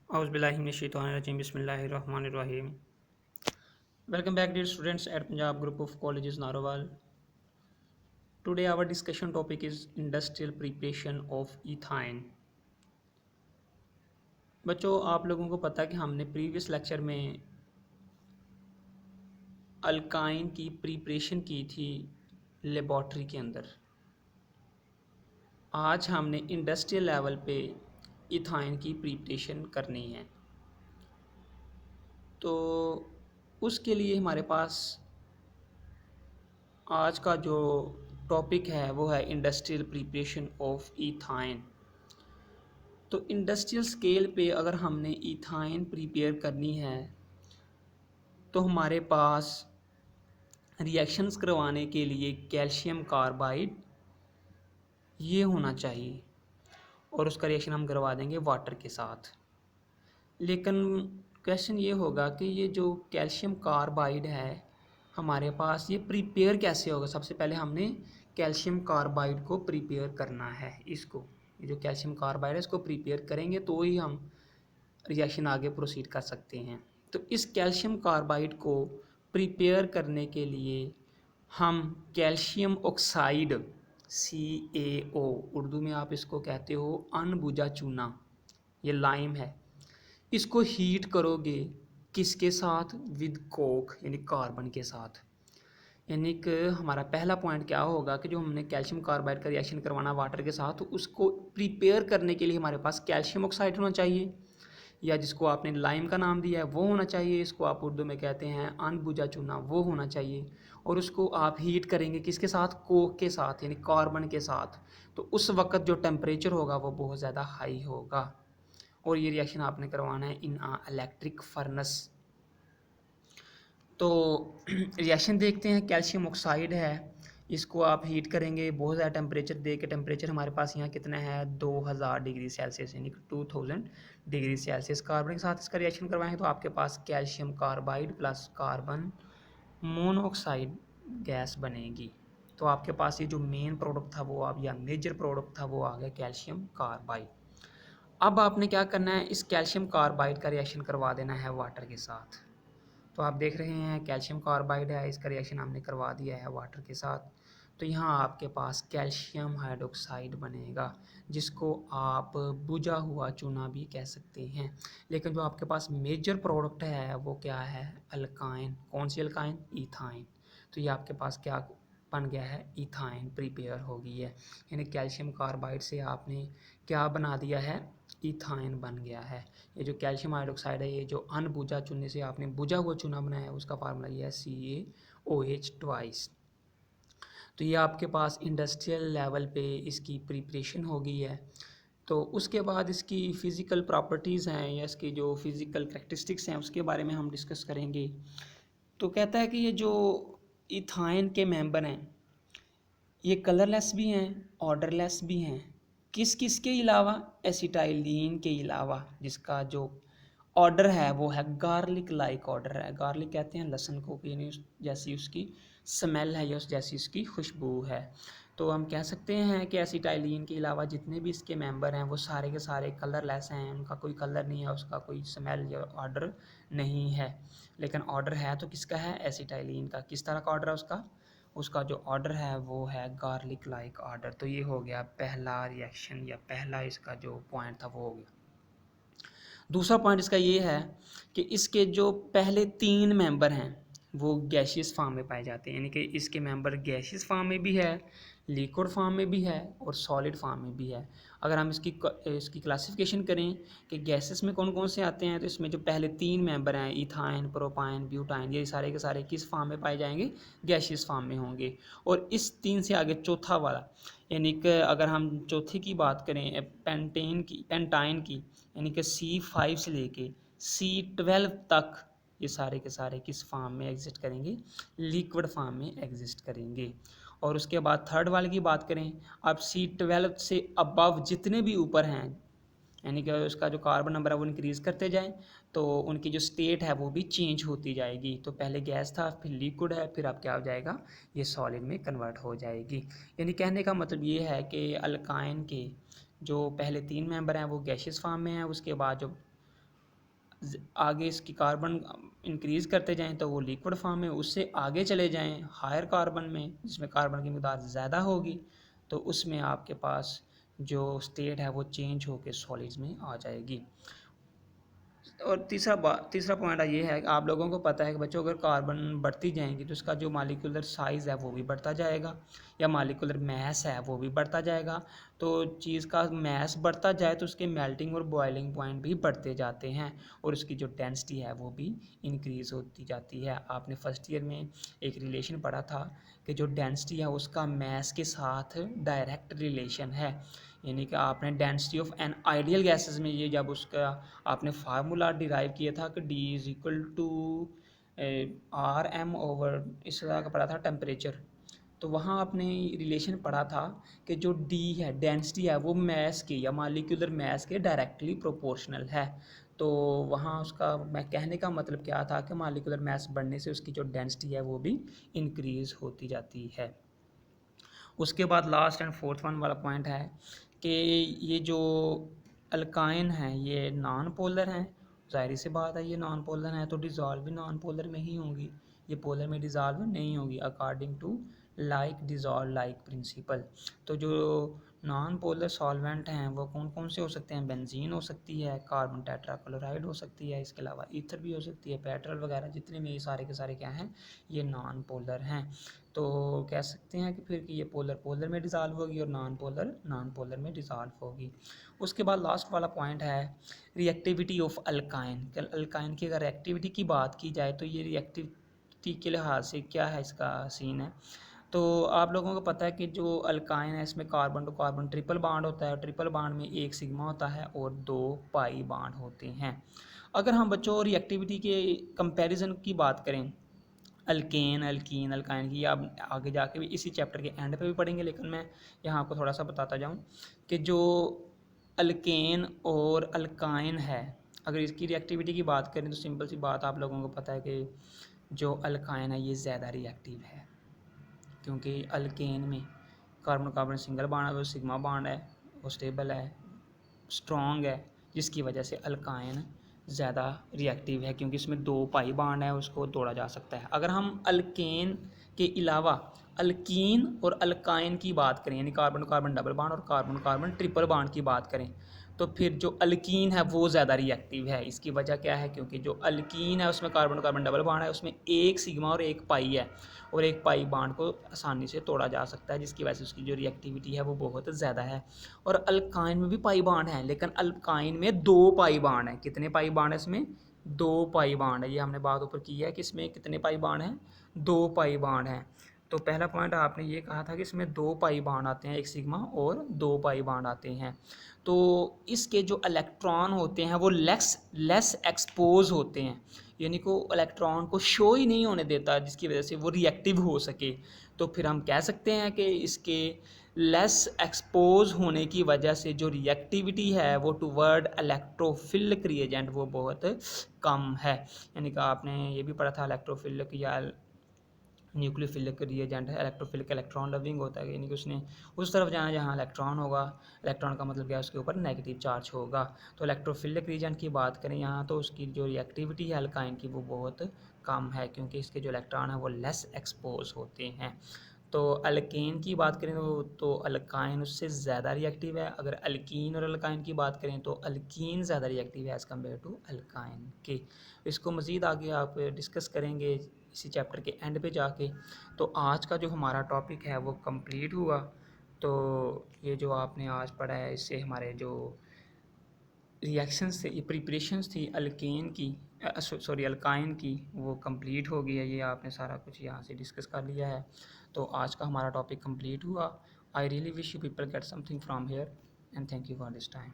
Auzubillahiminash-shaytanir-rajim. Bismillahir-rahmanir-rahim. Welcome back, dear students at Punjab Group of Colleges Narowal. Today our discussion topic is industrial preparation of ethine. बच्चों, आप लोगों को पता है कि हमने प्रीवियस लेक्चर में अल्काइन की प्रिपरेशन की थी लेबॉर्ट्री के अंदर। आज हमने इंडस्ट्रियल लेवल पे इथाइन की प्रिपरेशन करनी है। तो उसके लिए हमारे पास आज का जो टॉपिक है वो है इंडस्ट्रियल प्रिपरेशन ऑफ ईथाइन। तो इंडस्ट्रियल स्केल पे अगर हमने ईथाइन प्रिपेयर करनी है तो हमारे पास रिएक्शंस करवाने के लिए कैल्शियम कार्बाइड ये होना चाहिए और उसका रिएक्शन हम करवा देंगे वाटर के साथ। लेकिन क्वेश्चन ये होगा कि ये जो कैल्शियम कार्बाइड है हमारे पास ये प्रिपेयर कैसे होगा। सबसे पहले हमने कैल्शियम कार्बाइड को प्रिपेयर करना है। ये जो कैल्शियम कार्बाइड है इसको प्रिपेयर करेंगे तो ही हम रिएक्शन आगे प्रोसीड कर सकते हैं। तो इस कैल्शियम कार्बाइड को प्रिपेयर करने के लिए हम कैल्शियम ऑक्साइड CaO, उर्दू में आप इसको कहते हो अनबुझा चूना, ये लाइम है, इसको हीट करोगे किसके साथ? विद कोक यानी कार्बन के साथ। यानी कि हमारा पहला पॉइंट क्या होगा कि जो हमने कैल्शियम कार्बाइड का रिएक्शन करवाना वाटर के साथ तो उसको प्रिपेयर करने के लिए हमारे पास कैल्शियम ऑक्साइड होना चाहिए, या जिसको आपने लाइम का नाम दिया है वो होना चाहिए, इसको आप उर्दू में कहते हैं अनबुझा चूना, वो होना चाहिए। और उसको आप हीट करेंगे किसके साथ? कोक के साथ यानी कार्बन के साथ। तो उस वक्त जो टेम्परेचर होगा वो बहुत ज़्यादा हाई होगा और ये रिएक्शन आपने करवाना है इन इलेक्ट्रिक फर्नेस। तो रिएक्शन देखते हैं। कैल्शियम ऑक्साइड है, इसको आप हीट करेंगे बहुत ज़्यादा टेम्परेचर दे के। टेम्परेचर हमारे पास यहाँ कितना है? 2000 डिग्री सेल्सियस यानी कि 2000 डिग्री सेल्सियस। कार्बन के साथ इसका रिएक्शन करवाएंगे तो आपके पास calcium carbide plus carbon monoxide gas बनेगी। तो आपके पास ये जो मेन प्रोडक्ट था वो अब या मेजर प्रोडक्ट था वो आ गया कैल्शियम कार्बाइड। अब आपने क्या करना है? इस कैल्शियम कार्बाइड का रिएक्शन करवा देना है वाटर के साथ। तो आप देख रहे हैं कैल्शियम कार्बाइड है, इसका रिएक्शन हमने करवा दिया है वाटर के साथ। तो यहाँ आपके पास कैल्शियम हाइड्रोक्साइड बनेगा जिसको आप बुझा हुआ चूना भी कह सकते हैं। लेकिन जो आपके पास मेजर प्रोडक्ट है वो क्या है? अल्काइन। कौन सी अल्काइन? ईथाइन। तो ये आपके पास क्या बन गया है? ईथाइन प्रिपेयर हो गई है। यानी कैल्शियम कार्बाइड से आपने क्या बना दिया है? ईथाइन बन गया है। ये जो कैल्शियम हाइड्रोक्साइड है, ये जो अनबुझा चूने से आपने बुझा हुआ चूना बनाया है उसका फार्मूला ये है CaOH ट्वाइस। तो ये आपके पास इंडस्ट्रियल लेवल पे इसकी प्रिपरेशन हो गई है। तो उसके बाद इसकी फ़िज़िकल प्रॉपर्टीज़ हैं या इसकी जो फ़िज़िकल करैक्टरिस्टिक्स हैं उसके बारे में हम डिस्कस करेंगे। तो कहता है कि ये जो इथाइन के मेंबर हैं ये कलरलेस भी हैं, ऑर्डरलेस भी हैं। किस किस के अलावा? एसिटाइलिन के अलावा, जिसका जो ऑर्डर है वो है गार्लिक लाइक ऑर्डर है। गार्लिक कहते हैं लहसुन को, यानी जैसी उसकी स्मेल है या उस जैसी उसकी खुशबू है। तो हम कह सकते हैं कि एसिटाइलिन के अलावा जितने भी इसके मेंबर हैं वो सारे के सारे कलरलेस हैं, उनका कोई कलर नहीं है, उसका कोई स्मेल या ऑर्डर नहीं है। लेकिन ऑर्डर है तो किसका है? एसिटाइलिन का। किस तरह का ऑर्डर है उसका? उसका जो ऑर्डर है वो है गार्लिक लाइक ऑर्डर। तो ये हो गया पहला रिएक्शन या पहला इसका जो पॉइंट था वो हो गया। दूसरा पॉइंट इसका ये है कि इसके जो पहले 3 मेंबर हैं वो गैशियस फॉर्म में पाए जाते हैं। यानी कि इसके मेंबर गैशियस फॉर्म में भी है, लिक्विड फॉर्म में भी है और सॉलिड फॉर्म में भी है। अगर हम इसकी क्लासिफिकेशन करें कि गैसेस में कौन कौन से आते हैं तो इसमें जो पहले 3 मेंबर हैं इथाइन, प्रोपाइन, ब्यूटाइन, ये सारे के सारे किस फॉर्म में पाए जाएंगे? गैशियस फॉर्म में होंगे। और इस 3 से आगे चौथा वाला, यानी कि अगर हम चौथे की बात करें पेंटाइन की, यानी कि C5 से लेके C12 तक ये सारे के सारे किस फॉर्म में एग्जिस्ट करेंगे? लिक्विड फॉर्म में एग्जिस्ट करेंगे। और उसके बाद थर्ड वाले की बात करें, अब C12 से अबव जितने भी ऊपर हैं, यानी कि उसका जो कार्बन नंबर है वो इंक्रीज़ करते जाएं तो उनकी जो स्टेट है वो भी चेंज होती जाएगी। तो पहले गैस था, फिर लिक्विड है, फिर अब क्या हो जाएगा? ये सॉलिड में कन्वर्ट हो जाएगी। यानी कहने का मतलब ये है कि अल्काइन के जो पहले 3 मेंबर हैं वो गैशियस फॉर्म में हैं, उसके बाद जो आगे इसकी कार्बन इंक्रीज़ करते जाएं तो वो लिक्विड फॉर्म में, उससे आगे चले जाएं हायर कार्बन में जिसमें कार्बन की मिक़दार ज़्यादा होगी, तो उसमें आपके पास जो स्टेट है वो चेंज होकर सॉलिड्स में आ जाएगी। और तीसरा पॉइंट ये है कि आप लोगों को पता है कि बच्चों अगर कार्बन बढ़ती जाएंगी तो उसका जो मालिकुलर साइज़ है वो भी बढ़ता जाएगा, या मालिकुलर मैस है वो भी बढ़ता जाएगा। तो चीज़ का मैस बढ़ता जाए तो उसके मेल्टिंग और बॉइलिंग पॉइंट भी बढ़ते जाते हैं, और उसकी जो डेंसिटी है वो भी इंक्रीज़ होती जाती है। आपने फर्स्ट ईयर में एक रिलेशन पढ़ा था कि जो डेंसिटी है उसका मैस के साथ डायरेक्ट रिलेशन है, यानी कि आपने density of an ideal gases में ये जब उसका आपने फार्मूला डिराइव किया था कि D is equal to R M over इस तरह का पढ़ा था टेम्परेचर, तो वहाँ आपने रिलेशन पढ़ा था कि जो डी है डेंसिटी है वो मैस के या मालिकुलर मैस के डायरेक्टली प्रोपोर्शनल है। तो वहाँ उसका मैं कहने का मतलब क्या था कि मालिकुलर मैस बढ़ने से उसकी जो डेंसिटी है वो भी इंक्रीज़ होती जाती है। उसके बाद लास्ट एंड फोर्थ वन वाला पॉइंट है कि ये जो अल्काइन हैं ये नॉन पोलर हैं, ज़ाहिर सी बात है ये नॉन पोलर हैं तो डिज़ॉल्व भी नॉन पोलर में ही होंगी, ये पोलर में डिज़ॉल्व नहीं होगी according to like dissolve like principle. तो जो नॉन पोलर सॉल्वेंट हैं वो कौन कौन से हो सकते हैं, बेंजीन हो सकती है, कार्बन टेट्राक्लोराइड हो सकती है, इसके अलावा ईथर भी हो सकती है, पेट्रोल वगैरह, जितने में ये सारे के सारे क्या हैं, ये नॉन पोलर हैं। तो कह सकते हैं कि फिर कि ये पोलर पोलर में डिज़ॉल्व होगी और नॉन पोलर में डिज़ॉल्व होगी। उसके बाद लास्ट वाला पॉइंट है रिएक्टिविटी ऑफ अल्काइन। अल्काइन की अगर रिएक्टिविटी की बात की जाए तो ये रिएक्टिविटी के लिहाज से क्या है इसका सीन है। तो आप लोगों को पता है कि जो अल्काइन है इसमें carbon to carbon triple bond होता है, ट्रिपल बॉन्ड में एक सिग्मा होता है और 2 पाई बॉन्ड होते हैं। अगर हम बच्चों रिएक्टिविटी के कंपैरिजन की बात करें अल्केन अल्कीन अल्काइन की, आप आगे जाके भी इसी चैप्टर के एंड पे भी पढ़ेंगे, लेकिन मैं यहाँ आपको थोड़ा सा बताता जाऊँ कि जो अल्केन और अल्काइन है अगर इसकी रिएक्टिविटी की बात करें तो सिंपल सी बात आप लोगों को पता है कि जो अल्काइन है ये ज़्यादा रिएक्टिव है, क्योंकि अल्केन में कार्बन कार्बन सिंगल बॉन्ड है, वो सिग्मा बॉन्ड है, वो स्टेबल है, स्ट्रॉन्ग है, जिसकी वजह से अल्काइन ज़्यादा रिएक्टिव है, क्योंकि इसमें 2 पाई बॉन्ड है उसको तोड़ा जा सकता है। अगर हम अल्केन के अलावा अल्कीन और अल्काइन की बात करें, यानी कार्बन कार्बन डबल बॉन्ड और कार्बन कार्बन ट्रिपल बॉन्ड की बात करें, तो फिर जो अल्कीन है वो ज़्यादा रिएक्टिव है। इसकी वजह क्या है, क्योंकि जो अल्कीन है उसमें कार्बन कार्बन डबल बॉन्ड है, उसमें एक सिग्मा और एक पाई है, और एक पाई बॉन्ड को आसानी से तोड़ा जा सकता है, जिसकी वजह से उसकी जो रिएक्टिविटी है वो बहुत ज़्यादा है। और अल्काइन में भी पाई बॉन्ड है, लेकिन अल्काइन में 2 पाई बॉन्ड है। कितने पाई बॉन्ड है इसमें, 2 पाई बॉन्ड है। ये हमने बात ऊपर की है कि इसमें कितने पाई बॉन्ड हैं, 2 पाई बॉन्ड हैं। तो पहला पॉइंट आपने ये कहा था कि इसमें 2 पाई बॉन्ड आते हैं, एक सिग्मा और 2 पाई बॉन्ड आते हैं। तो इसके जो इलेक्ट्रॉन होते हैं वो लेस एक्सपोज होते हैं, यानी को इलेक्ट्रॉन को शो ही नहीं होने देता, जिसकी वजह से वो रिएक्टिव हो सके। तो फिर हम कह सकते हैं कि इसके लेस एक्सपोज होने की वजह से जो रिएक्टिविटी है वो टुवर्ड इलेक्ट्रोफिलिक रिएजेंट वो बहुत कम है। यानी कि आपने ये भी पढ़ा था इलेक्ट्रोफिलिक या न्यूक्लियोफिलिक रिएजेंट है, इलेक्ट्रोफिलिक इलेक्ट्रॉन लविंग होता है, यानी कि उसने उस तरफ जाना जहाँ इलेक्ट्रॉन होगा। इलेक्ट्रॉन का मतलब क्या है, उसके ऊपर नेगेटिव चार्ज होगा। तो इलेक्ट्रोफिलिक रिएजेंट की बात करें यहाँ तो उसकी जो रिएक्टिविटी है अल्काइन की वो बहुत कम है, क्योंकि इसके जो इलेक्ट्रॉन है वो लेस एक्सपोज होते हैं। तो अल्केन की बात करें तो अल्काइन उससे ज़्यादा रिएक्टिव है। अगर अल्कीन और अल्काइन की बात करें तो अल्कीन ज़्यादा रिएक्टिव है एज़ कम्पेयर टू अल्काइन के। इसको मज़ीद आगे आप डिस्कस करेंगे इसी चैप्टर के एंड पे जाके। तो आज का जो हमारा टॉपिक है वो कंप्लीट हुआ। तो ये जो आपने आज पढ़ा है इससे हमारे जो रिएक्शंस थे, ये प्रिपरेशंस थी अल्केन की सॉरी अल्काइन की, वो कंप्लीट हो गई है। ये आपने सारा कुछ यहाँ से डिस्कस कर लिया है। तो आज का हमारा टॉपिक कंप्लीट हुआ। I really wish you people get something from here and thank you for this time.